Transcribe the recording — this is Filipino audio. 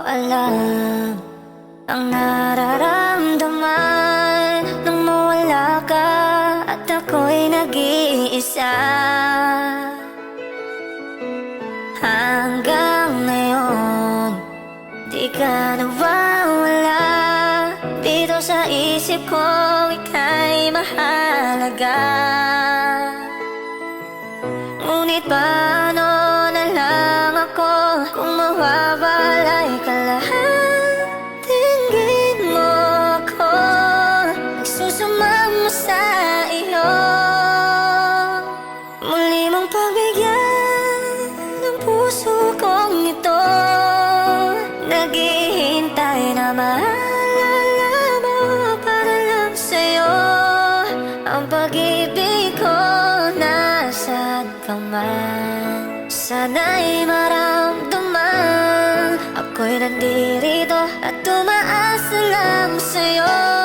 alam ang nararamdaman nang mawala ka at ako'y nag-iisa. Hanggang ngayon, di ka nawawala dito sa isip ko, ika'y mahalaga. Ngunit paano na lang ako kung mawawalay ka lahat? Tingin mo ako, nagsusumama sa iyo. Muli mong pagbigyan ng puso kong ito, naghihintay na maalala mo para lang sa'yo. Ang pag-ibig ko nasaan ka man, sana'y maramdaman ako'y nandirito at tumaas lang sa'yo.